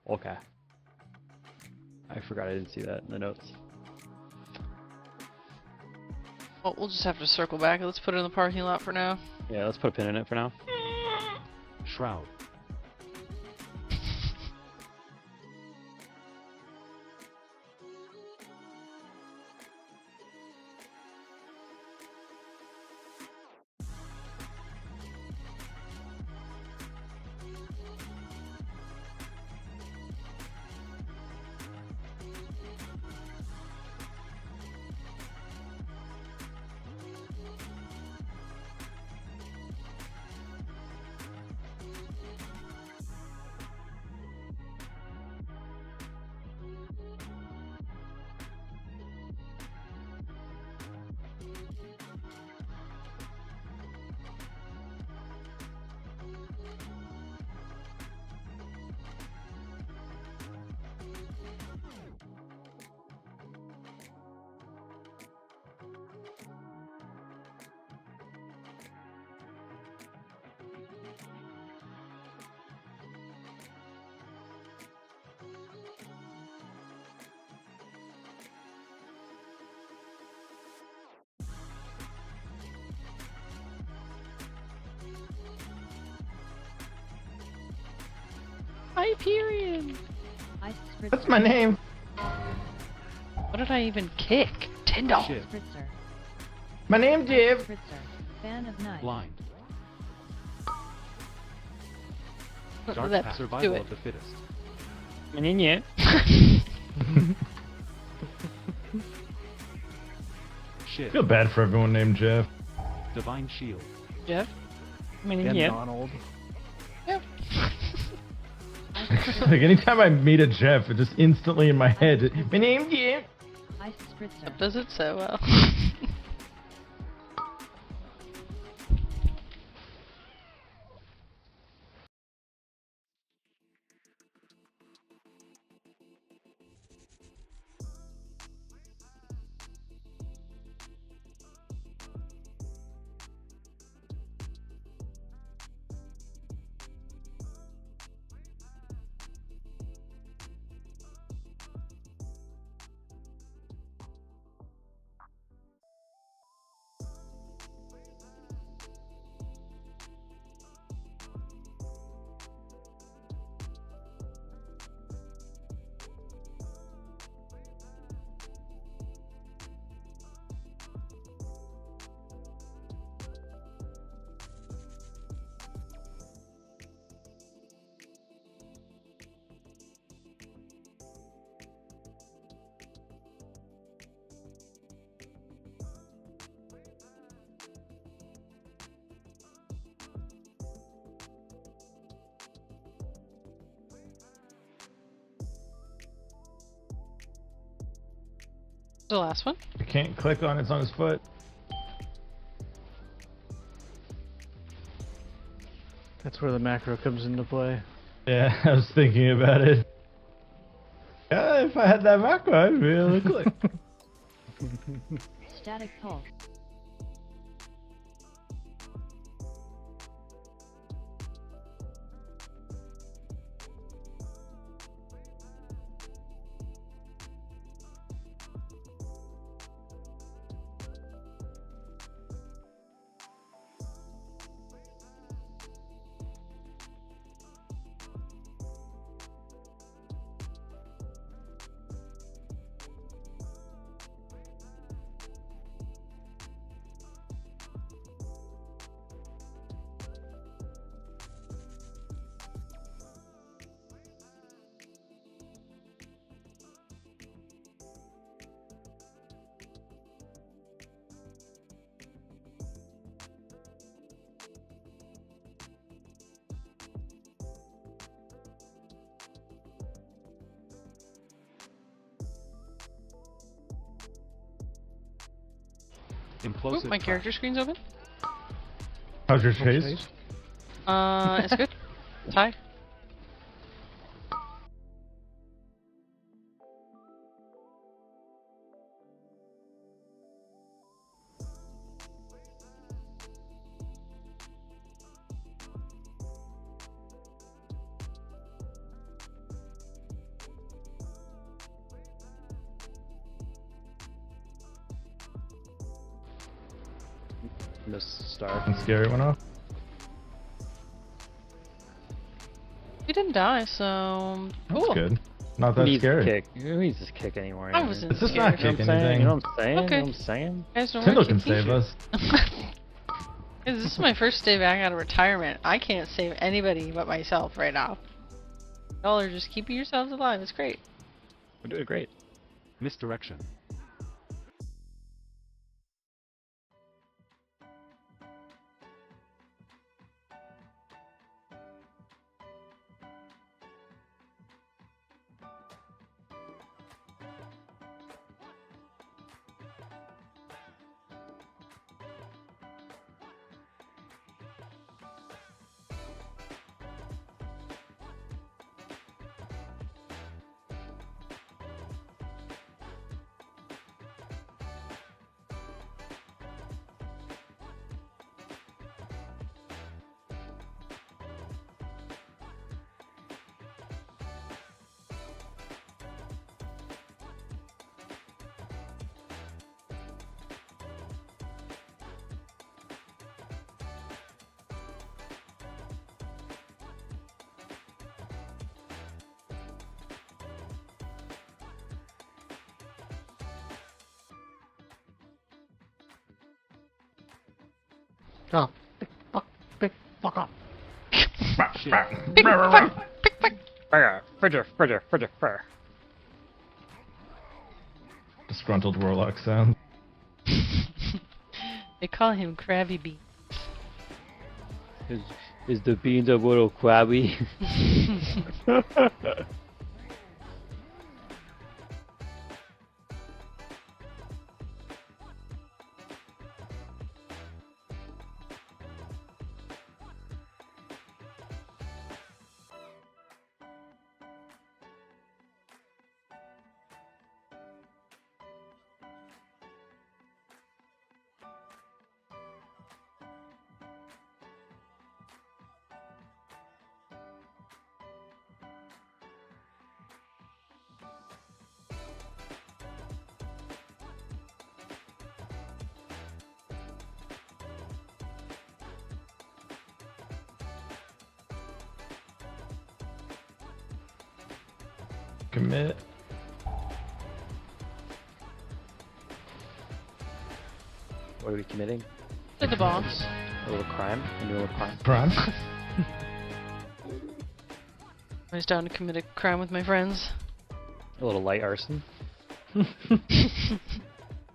Okay. I forgot I didn't see that in the notes. Well, we'll just have to circle back. Let's put it in the parking lot for now. Yeah, let's put a pin in it for now. Shroud. Hyperion! What's my name? What did I even kick? $10. Shiv. Spritzer. My name Jib. Spritzer. Fan of night. Blind. Dark Dark path. survival Do it. of the fittest. Yeah. Shiv. Feel bad for everyone named Jeff. Divine shield. Jeff? Yeah. Donald. Yep. Like anytime I meet a Jeff, it just instantly in my head. My name Jeff. Ice Spritzer. Does it so well? The last one? I can't click on it, it's on his foot. That's where the macro comes into play. Yeah, I was thinking about it. Yeah, if I had that macro, I'd be able to click. Static pulse. Implosive. Oop, my character screen's open. How's your face? It's good. It's high. Star. And scary went off. We didn't die, so That's cool. good. Not Who that needs scary. kick? Who needs this kick anymore? I wasn't It's just scared. not kick You know what I'm saying? anything. You know what I'm saying? Okay. You know what I'm saying? Guys, don't Tindall wear can kicking save shoes. us. Guys, this is my first day back out of retirement. I can't save anybody but myself right now. Y'all are just keeping yourselves alive. It's great. We're doing great. Misdirection. Oh, big fuck off. Shit. Disgruntled warlock sound. They call him Krabby Bee. Is the beans a little crabby? Commit. What are we committing? To the boss. A little crime? A little crime? Prime. I was down to commit a crime with my friends. A little light arson? Little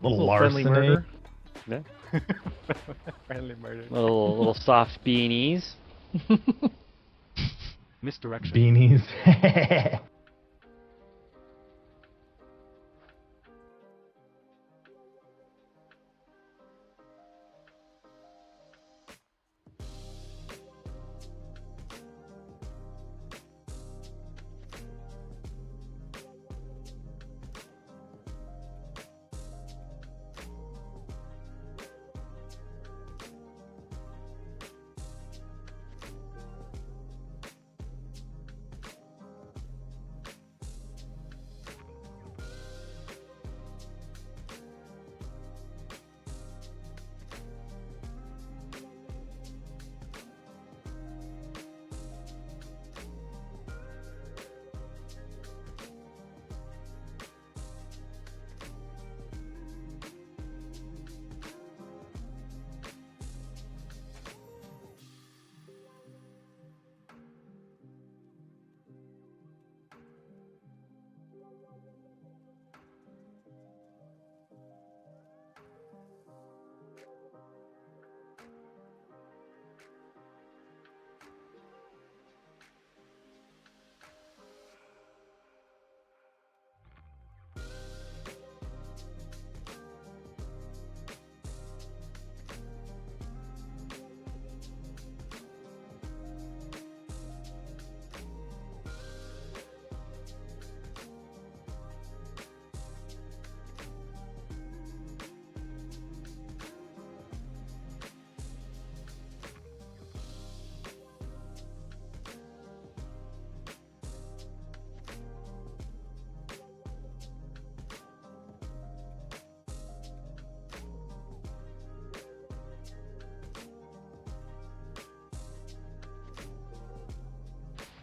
friendly larceny. murder. Yeah. Friendly murder. Little soft beanies? Misdirection. Beanies.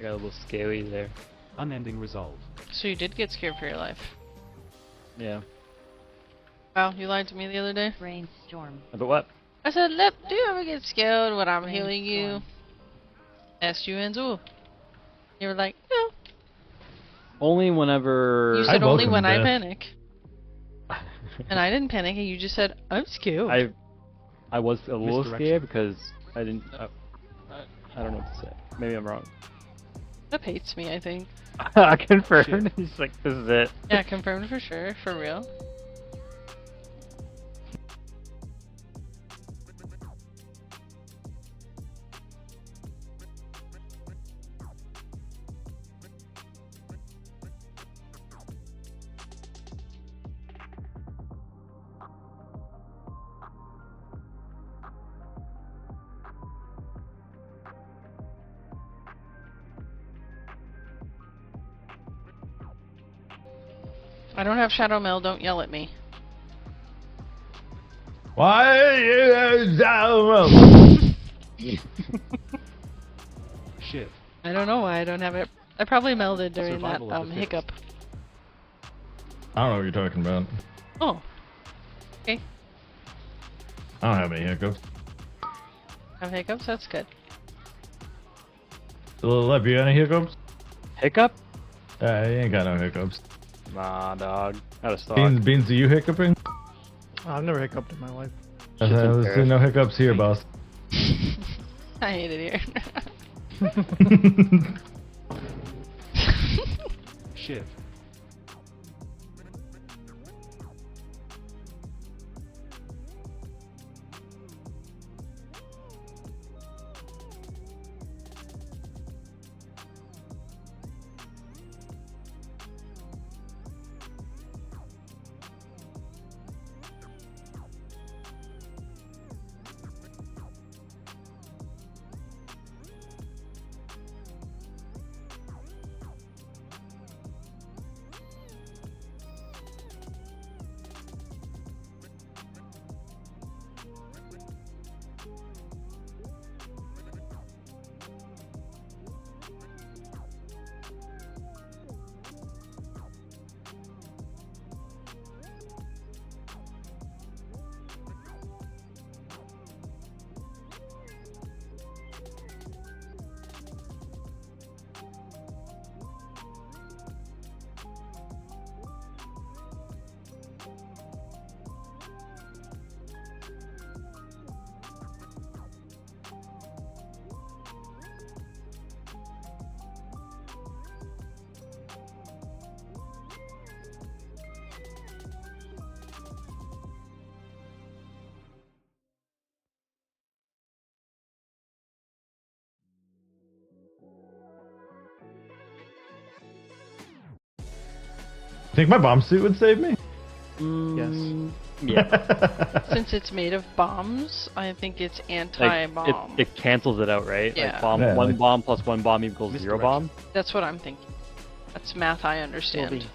got a little scaly there. Unending resolve. So you did get scared for your life. Yeah. Wow, you lied to me the other day. Brainstorm. But what? I said, Lip, do you ever get scared when I'm healing you? Brainstorm. Asked you and Zool. You were like, no. Only whenever You said only welcome when I death. panic. And I didn't panic, and you just said, I'm scared. I was a little Misdirection. scared because I didn't. I don't know what to say. Maybe I'm wrong. Lip hates me, I think. I confirmed. He's like, this is it. Yeah, confirmed for sure, for real. I don't have Shadow Mail, don't yell at me. Why you down? Shiv. I don't know why I don't have it. I probably melded during that Survival of the fittest. hiccup. I don't know what you're talking about. Oh. Okay. I don't have any hiccups. Have hiccups? That's good. Little Lep, you got any hiccups? Hiccup? You ain't got no hiccups. Nah, dog. Out of stock. Beans, are you hiccuping? I've never hiccuped in my life. I said, there's no hiccups here, boss. I hate it here. Shiv. Think my bomb suit would save me? Yeah. Since it's made of bombs, I think it's anti-bomb. It cancels it out, right? Yeah. Like bomb, Yeah, one like- bomb plus one bomb equals zero Misdirection. bomb. That's what I'm thinking. That's math I understand.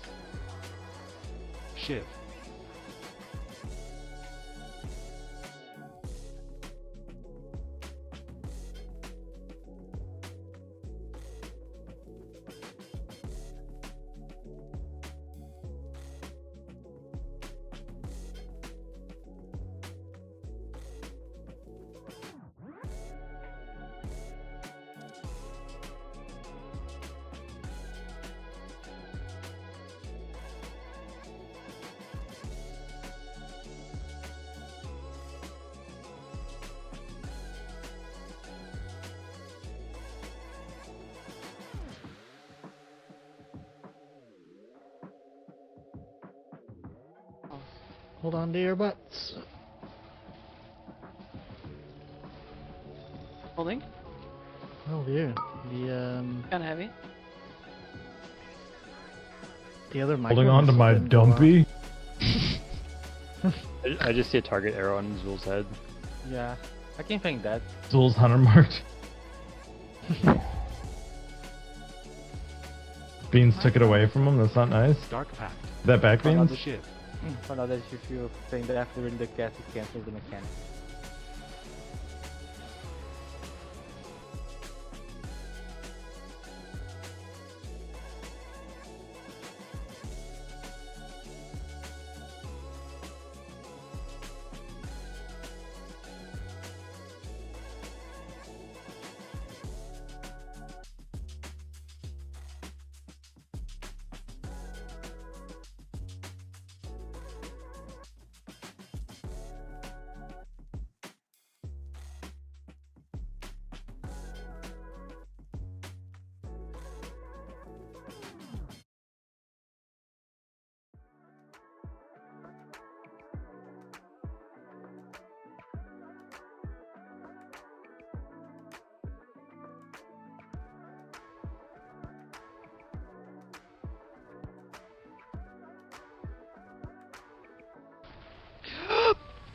Shiv. Hold on to your butts. Holding? Oh dear. Kinda heavy. The other mic. Holding on to my dumpy? I just see a target arrow on Zul's head. Yeah, I can think that. Zul's hunter marked. Beans took it away from him, that's not nice. Dark Pact. That back Beans? Shiv. Found out that if you think that after in the cast, it cancels the mechanic.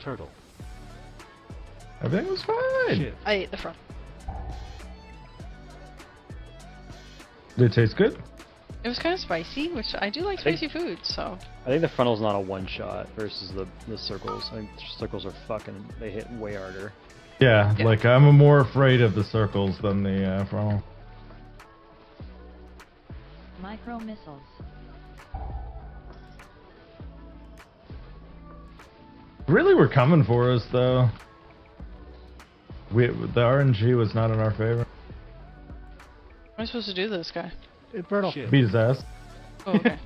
Turtle. Everything was fine. Shit. I ate the front. Did it taste good? It was kind of spicy, which I do like think- spicy food, so. I think the frontal's not a one shot versus the circles. I think circles are fucking. They hit way harder. Yeah, Yeah. like I'm more afraid of the circles than the frontal. Micro missiles. Really were coming for us though. The RNG was not in our favor. What am I supposed to do to this guy? Infernal. Shit. Beat his ass. Oh, okay.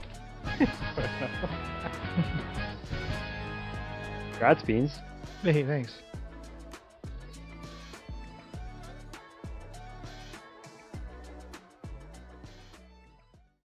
Congrats, Beans. Hey, thanks.